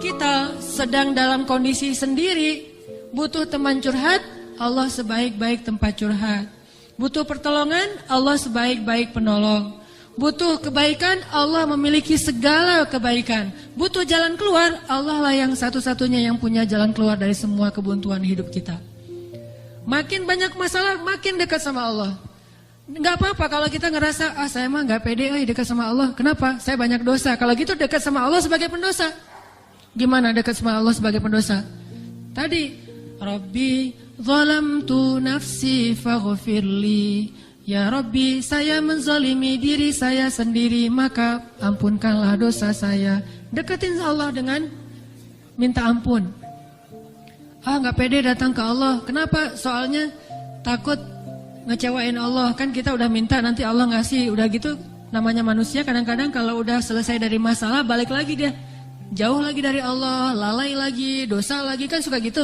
kita sedang dalam kondisi sendiri, butuh teman curhat, Allah sebaik-baik tempat curhat. Butuh pertolongan, Allah sebaik-baik penolong. Butuh kebaikan, Allah memiliki segala kebaikan. Butuh jalan keluar, Allah lah yang satu-satunya yang punya jalan keluar dari semua kebuntuan hidup kita. Makin banyak masalah, makin dekat sama Allah. Gak apa-apa kalau kita ngerasa, saya mah gak pede dekat sama Allah. Kenapa? Saya banyak dosa. Kalau gitu dekat sama Allah sebagai pendosa. Gimana dekat sama Allah sebagai pendosa? Tadi, Rabbi zalamtu nafsi faghfirli. Ya Rabbi, saya menzalimi diri saya sendiri, maka ampunkanlah dosa saya. Deketin Allah dengan minta ampun. Gak pede datang ke Allah. Kenapa? Soalnya takut ngecewain Allah. Kan kita udah minta, nanti Allah ngasih. Udah gitu, namanya manusia kadang-kadang kalau udah selesai dari masalah, balik lagi dia. Jauh lagi dari Allah, lalai lagi, dosa lagi, kan suka gitu.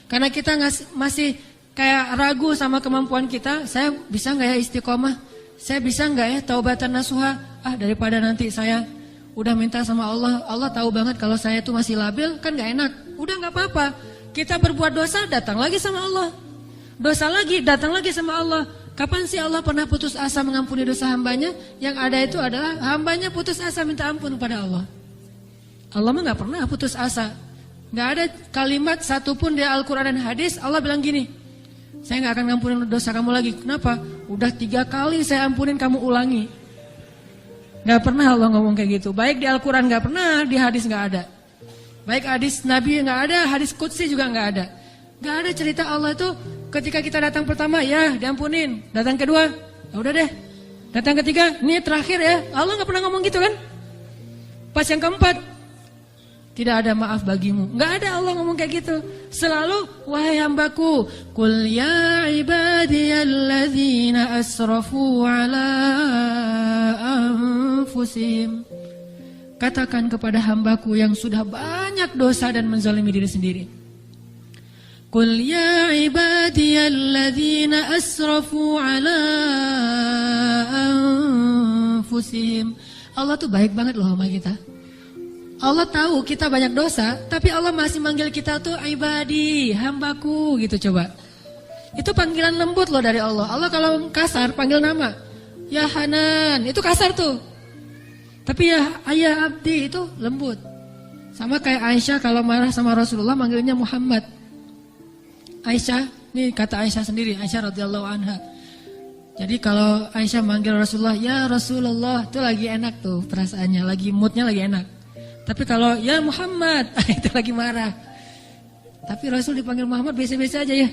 Karena kita masih kayak ragu sama kemampuan kita, saya bisa nggak ya istiqomah? Saya bisa nggak ya taubatan nasuha? Daripada nanti saya udah minta sama Allah, Allah tahu banget kalau saya tuh masih labil, kan nggak enak. Udah nggak apa-apa, kita berbuat dosa, datang lagi sama Allah. Dosa lagi, datang lagi sama Allah. Kapan sih Allah pernah putus asa mengampuni dosa hambanya? Yang ada itu adalah hambanya putus asa minta ampun kepada Allah. Allah mah nggak pernah putus asa. Nggak ada kalimat satupun di Al-Quran dan hadis Allah bilang gini, saya gak akan ngampunin dosa kamu lagi. Kenapa? Udah 3 kali saya ampunin, kamu ulangi. Gak pernah Allah ngomong kayak gitu. Baik di Al-Quran gak pernah, di hadis gak ada. Baik hadis Nabi gak ada, hadis Qudsi juga gak ada. Gak ada cerita Allah itu ketika kita datang pertama, ya diampunin. Datang kedua, ya udah deh. Datang ketiga, ini terakhir ya. Allah gak pernah ngomong gitu kan. Pas yang keempat, tidak ada maaf bagimu. Enggak ada Allah ngomong kayak gitu. Selalu, wahai hambaku, qul ya ibadiyalladzina asrafu ala anfusihim. Katakan kepada hambaku yang sudah banyak dosa dan menzalimi diri sendiri. Qul ya ibadiyalladzina asrafu ala anfusihim. Allah tuh baik banget loh sama kita. Allah tahu kita banyak dosa, tapi Allah masih manggil kita tuh ibadi, hambaku gitu coba. Itu panggilan lembut loh dari Allah. Allah kalau kasar panggil nama, ya Hanan, itu kasar tuh. Tapi ya ayah abdi itu lembut. Sama kayak Aisyah kalau marah sama Rasulullah manggilnya Muhammad. Aisyah, ini kata Aisyah sendiri, Aisyah radhiyallahu anha. Jadi kalau Aisyah manggil Rasulullah, ya Rasulullah, itu lagi enak tuh perasaannya, lagi moodnya lagi enak. Tapi kalau ya Muhammad, itu lagi marah. Tapi Rasul dipanggil Muhammad biasa-biasa aja ya.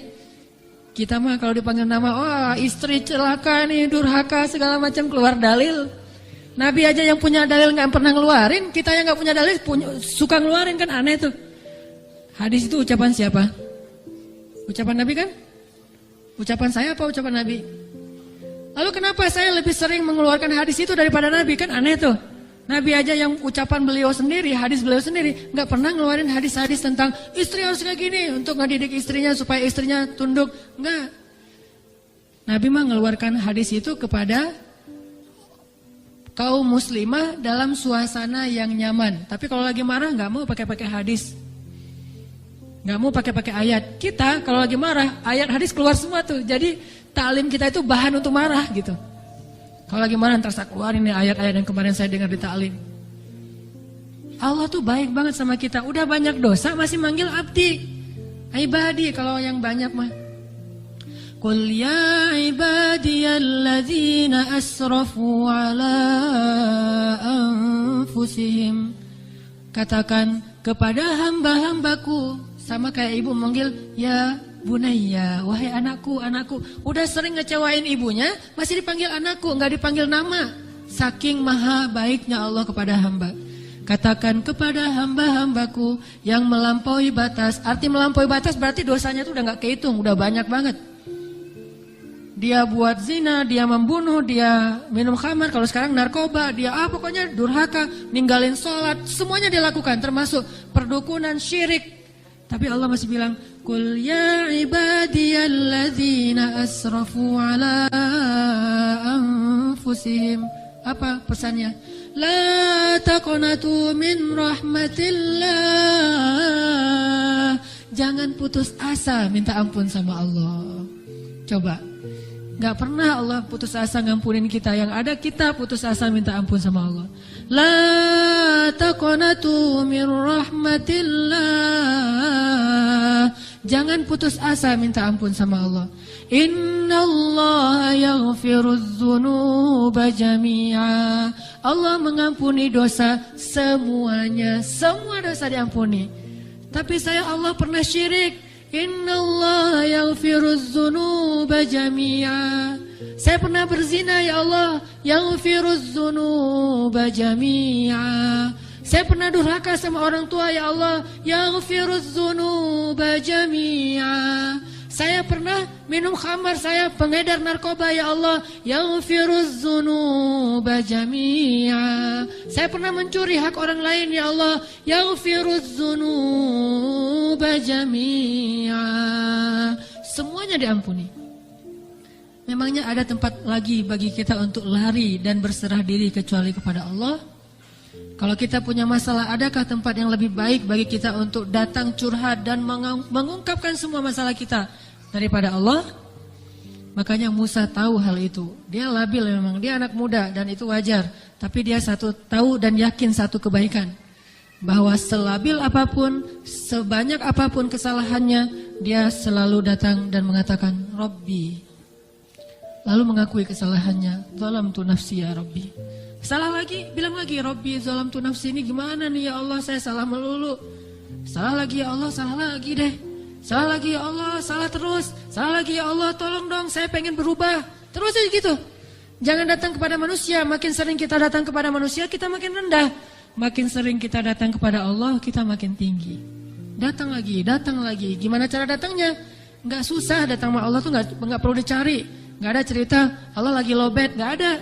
Kita mah kalau dipanggil nama, istri celaka nih, durhaka segala macam, keluar dalil. Nabi aja yang punya dalil nggak pernah ngeluarin, kita yang nggak punya dalil suka ngeluarin, kan aneh tuh. Hadis itu ucapan siapa? Ucapan Nabi kan? Ucapan saya apa ucapan Nabi? Lalu kenapa saya lebih sering mengeluarkan hadis itu daripada Nabi? Kan aneh tuh. Nabi aja yang ucapan beliau sendiri, hadis beliau sendiri, nggak pernah ngeluarin hadis-hadis tentang istri harus kayak gini untuk ngedidik istrinya supaya istrinya tunduk. Nggak. Nabi mah ngeluarkan hadis itu kepada kaum muslimah dalam suasana yang nyaman. Tapi kalau lagi marah nggak mau pakai hadis, nggak mau pakai ayat. Kita kalau lagi marah ayat hadis keluar semua tuh. Jadi taklim kita itu bahan untuk marah gitu. Kalau lagi marah ntar saya keluarin nih ayat-ayat yang kemarin saya dengar di ta'lim. Allah tuh baik banget sama kita. Udah banyak dosa masih manggil abdi, ibadi kalau yang banyak mah. Qul ya ibadiyalladzina asrafu ala anfusihim. Katakan kepada hamba-hambaku, sama kayak ibu manggil ya Bunayya, wahai anakku, anakku. Udah sering ngecewain ibunya, masih dipanggil anakku, nggak dipanggil nama. Saking maha baiknya Allah kepada hamba. Katakan kepada hamba-hambaku yang melampaui batas. Arti melampaui batas berarti dosanya tuh udah nggak kehitung, udah banyak banget. Dia buat zina, dia membunuh, dia minum khamar, kalau sekarang narkoba, dia pokoknya durhaka, ninggalin sholat, semuanya dia lakukan, termasuk perdukunan, syirik. Tapi Allah masih bilang, Qul ya ibadiyalladzina asrafu ala anfusihim. Apa pesannya? La taqnatu min rahmatillah. Jangan putus asa minta ampun sama Allah. Coba, gak pernah Allah putus asa ngampunin kita. Yang ada kita putus asa minta ampun sama Allah. La taqnatu min rahmatillah. Jangan putus asa minta ampun sama Allah. Innallaha yaghfirudz dzunuba jami'a. Allah mengampuni dosa semuanya. Semua dosa diampuni. Tapi saya Allah pernah syirik. Innallaha yaghfirudz dzunuba jami'a. Saya pernah berzina ya Allah. Yaghfirudz dzunuba jami'a. Saya pernah durhaka sama orang tua ya Allah. Yaghfirudz dzunuba jami'a. Saya pernah minum khamar, saya pengedar narkoba ya Allah. Yaghfirudz dzunuba jami'a. Saya pernah mencuri hak orang lain ya Allah. Yaghfirudz dzunuba jami'a. Semuanya diampuni. Memangnya ada tempat lagi bagi kita untuk lari dan berserah diri kecuali kepada Allah? Kalau kita punya masalah, adakah tempat yang lebih baik bagi kita untuk datang curhat dan mengungkapkan semua masalah kita daripada Allah? Makanya Musa tahu hal itu. Dia labil memang, dia anak muda dan itu wajar. Tapi dia tahu dan yakin satu kebaikan. Bahwa selabil apapun, sebanyak apapun kesalahannya, dia selalu datang dan mengatakan, Rabbi. Lalu mengakui kesalahannya, zalamtu nafsi ya Rabbi. Salah lagi, bilang lagi, Rabbi zalamtu nafsi, ini gimana nih ya Allah, saya salah melulu. Salah lagi ya Allah, salah lagi deh. Salah lagi ya Allah, salah terus. Salah lagi ya Allah, tolong dong, saya pengen berubah. Terus aja gitu. Jangan datang kepada manusia, makin sering kita datang kepada manusia, kita makin rendah. Makin sering kita datang kepada Allah, kita makin tinggi. Datang lagi, datang lagi. Gimana cara datangnya? Nggak susah datang sama Allah tuh nggak perlu dicari. Nggak ada cerita, Allah lagi lowbat, nggak ada.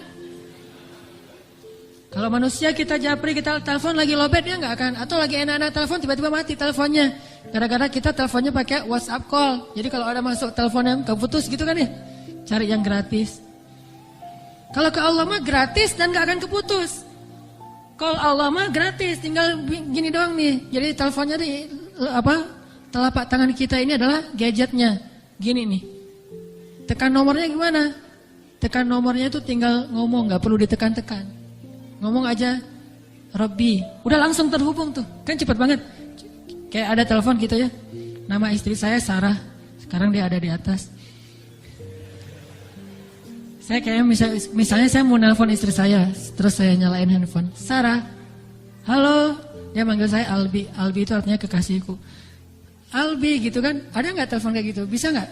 Kalau manusia kita japri, kita telepon lagi lowbat, ya nggak akan. Atau lagi enak-enak telepon, tiba-tiba mati teleponnya. Gara-gara kita teleponnya pakai WhatsApp call. Jadi kalau ada masuk telepon yang keputus gitu kan ya, cari yang gratis. Kalau ke Allah mah gratis dan nggak akan keputus. Call Allah mah gratis, tinggal gini doang nih. Jadi teleponnya di telapak tangan kita ini adalah gadgetnya. Gini nih. Tekan nomornya gimana? Tekan nomornya itu tinggal ngomong, nggak perlu ditekan-tekan. Ngomong aja, Robby, udah langsung terhubung tuh, kan cepet banget. Kayak ada telepon gitu ya, nama istri saya Sarah, sekarang dia ada di atas. Saya kayak misalnya saya mau nelpon istri saya, terus saya nyalain handphone, Sarah, halo, dia manggil saya Albi, Albi itu artinya kekasihku. Albi gitu kan, ada nggak telepon kayak gitu, bisa nggak?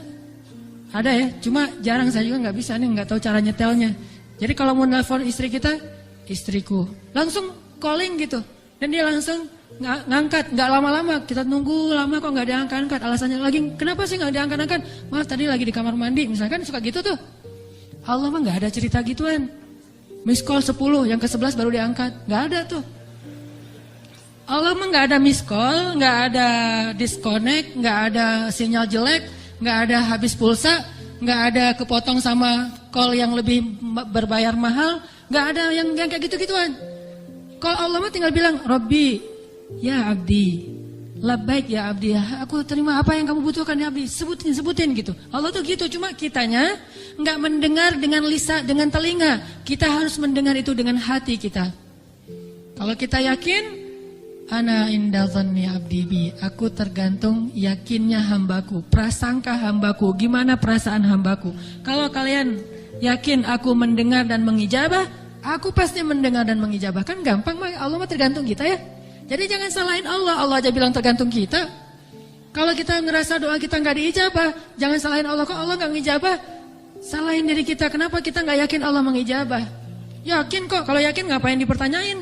Ada ya, cuma jarang saya juga nggak bisa nih, nggak tahu cara nyetelnya. Jadi kalau mau nelpon istri kita, istriku, langsung calling gitu, dan dia langsung ngangkat, nggak lama-lama, kita nunggu lama kok nggak diangkat-angkat, alasannya lagi, kenapa sih nggak diangkat-angkat? Maaf tadi lagi di kamar mandi, misalkan suka gitu tuh. Allah mah nggak ada cerita gituan, miss call 10, yang ke-11 baru diangkat, nggak ada tuh. Allah mah nggak ada miss call, nggak ada disconnect, nggak ada sinyal jelek, nggak ada habis pulsa, nggak ada kepotong sama call yang lebih berbayar mahal. Gak ada yang kayak gitu-gituan. Kalau Allah mah tinggal bilang, Rabbi, ya abdi, labbaik ya abdi, aku terima apa yang kamu butuhkan ya abdi, sebutin gitu. Allah tuh gitu, cuma kitanya gak mendengar dengan lisan, dengan telinga. Kita harus mendengar itu dengan hati kita. Kalau kita yakin, ana inda dhanni abdi bi, aku tergantung yakinnya hambaku, prasangka hambaku, gimana perasaan hambaku. Kalau kalian yakin aku mendengar dan mengijabah, aku pasti mendengar dan mengijabah. Kan gampang, Allah mah tergantung kita ya. Jadi jangan salahin Allah, Allah aja bilang tergantung kita. Kalau kita ngerasa doa kita gak diijabah, jangan salahin Allah, kok Allah gak ngijabah. Salahin diri kita, kenapa kita gak yakin Allah mengijabah. Yakin kok, kalau yakin ngapain dipertanyain.